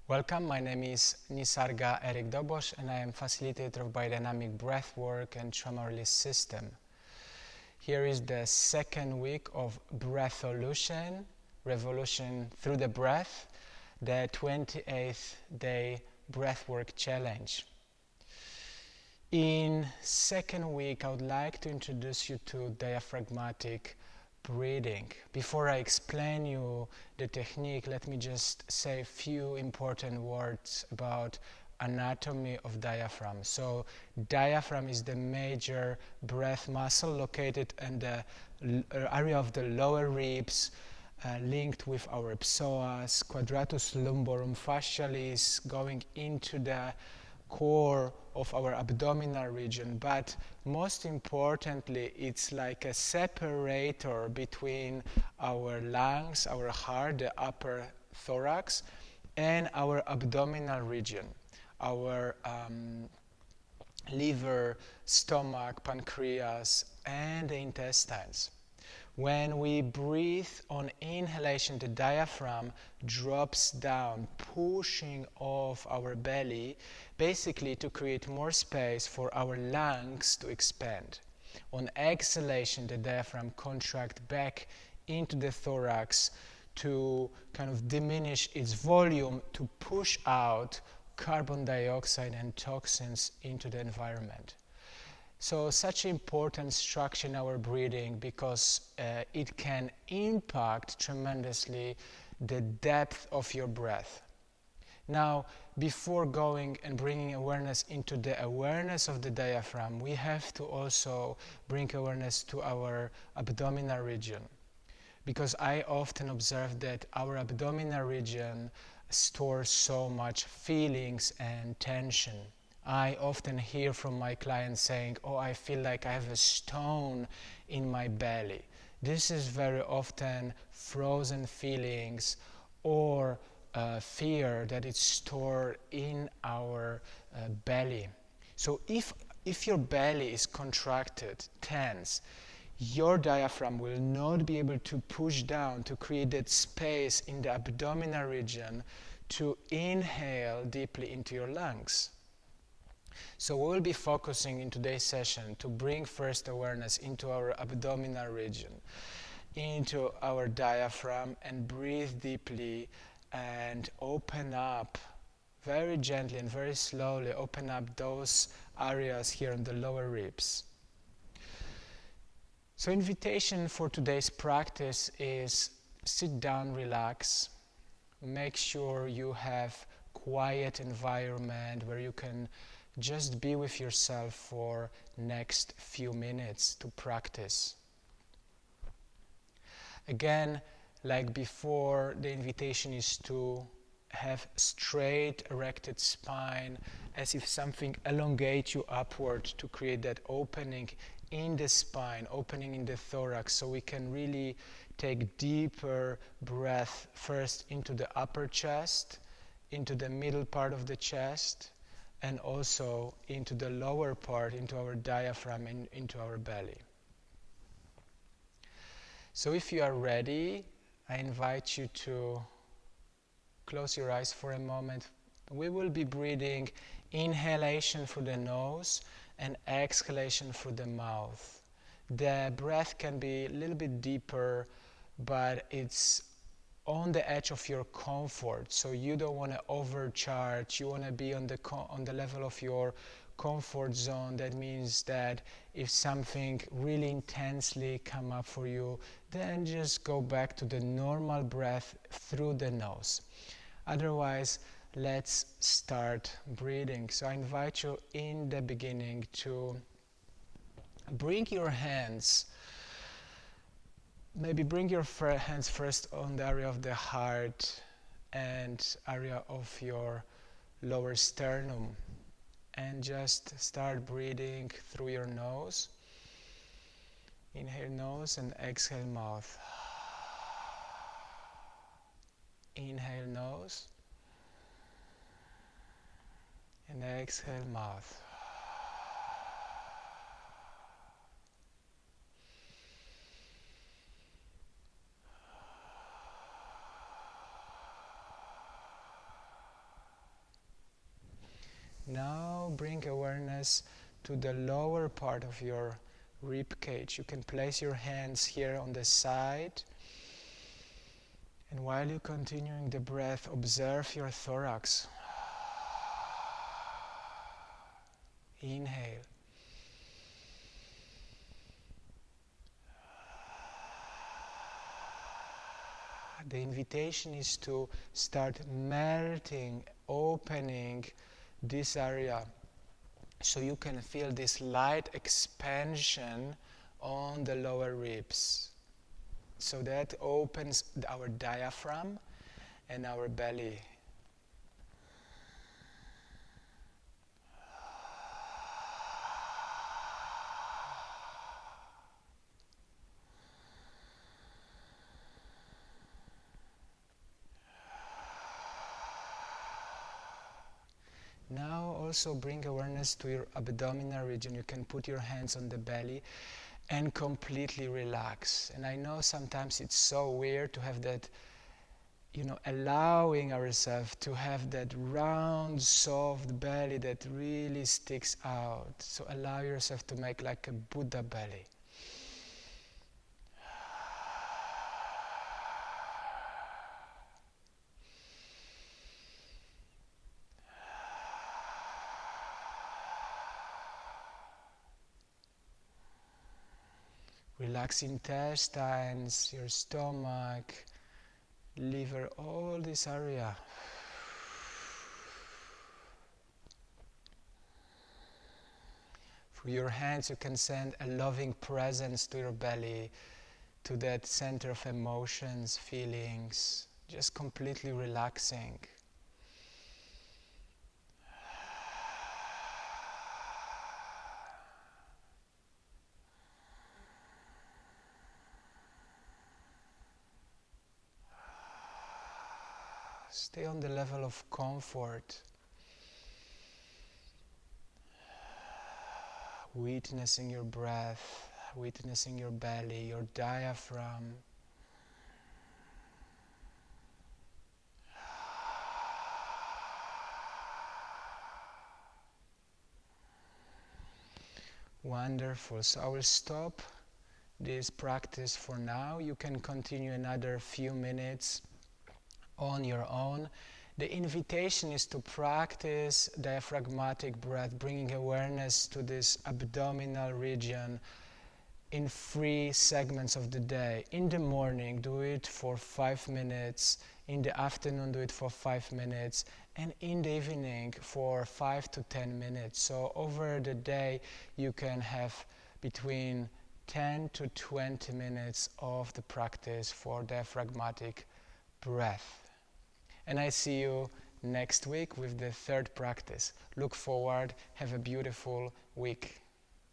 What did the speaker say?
Welcome, my name is Nisarga Erik Dobos and I am facilitator of biodynamic breathwork and trauma release system. Here is the second week of Breatholution, Revolution through the Breath, the 28th day breathwork challenge. In second week, I would like to introduce you to diaphragmatic breathing. Before I explain you the technique, let me just say a few important words about anatomy of diaphragm. So diaphragm is the major breath muscle located in the area of the lower ribs, linked with our psoas, quadratus lumborum facialis, going into the core of our abdominal region, but most importantly, it's like a separator between our lungs, our heart, the upper thorax, and our abdominal region, our liver, stomach, pancreas, and the intestines. When we breathe on inhalation, the diaphragm drops down, pushing off our belly, basically to create more space for our lungs to expand. On exhalation, the diaphragm contracts back into the thorax to kind of diminish its volume to push out carbon dioxide and toxins into the environment. So such important structure in our breathing because it can impact tremendously the depth of your breath. Now, before going and bringing awareness into the awareness of the diaphragm, we have to also bring awareness to our abdominal region. Because I often observe that our abdominal region stores so much feelings and tension. I often hear from my clients saying, "Oh, I feel like I have a stone in my belly." This is very often frozen feelings or fear that is stored in our belly. So if your belly is contracted, tense, your diaphragm will not be able to push down to create that space in the abdominal region to inhale deeply into your lungs. So we will be focusing in today's session to bring first awareness into our abdominal region, into our diaphragm, and breathe deeply and open up very gently and very slowly, open up those areas here in the lower ribs. So invitation for today's practice is sit down, relax, make sure you have quiet environment where you can just be with yourself for next few minutes to practice. Again, like before, the invitation is to have straight erected spine as if something elongates you upward to create that opening in the spine, opening in the thorax, so we can really take deeper breath first into the upper chest, into the middle part of the chest, and also into the lower part, into our diaphragm and into our belly. So if you are ready, I invite you to close your eyes for a moment. We will be breathing inhalation through the nose and exhalation through the mouth. The breath can be a little bit deeper, but it's on the edge of your comfort, so you don't want to overcharge. You want to be on the level of your comfort zone. That means that if something really intensely come up for you, then just go back to the normal breath through the nose. Otherwise, let's start breathing. So I invite you in the beginning to bring your hands. Maybe bring your hands first on the area of the heart and area of your lower sternum, and just start breathing through your nose. Inhale nose and exhale mouth. Inhale nose and exhale mouth. Now bring awareness to the lower part of your rib cage. You can place your hands here on the side. And while you're continuing the breath, observe your thorax. Inhale. The invitation is to start melting, opening this area so you can feel this light expansion on the lower ribs. So that opens our diaphragm and our belly. Now also bring awareness to your abdominal region. You can put your hands on the belly and completely relax. And I know sometimes it's so weird to have that, allowing ourselves to have that round, soft belly that really sticks out. So allow yourself to make like a Buddha belly. Relax intestines, your stomach, liver, all this area. Through your hands you can send a loving presence to your belly, to that center of emotions, feelings, just completely relaxing. Stay on the level of comfort, witnessing your breath, witnessing your belly, your diaphragm. Wonderful. So I will stop this practice for now. You can continue another few minutes on your own. The invitation is to practice diaphragmatic breath, bringing awareness to this abdominal region in 3 segments of the day. In the morning, do it for 5 minutes. In the afternoon, do it for 5 minutes. And in the evening, for 5 to 10 minutes. So over the day, you can have between 10 to 20 minutes of the practice for diaphragmatic breath. And I see you next week with the third practice. Look forward. Have a beautiful week.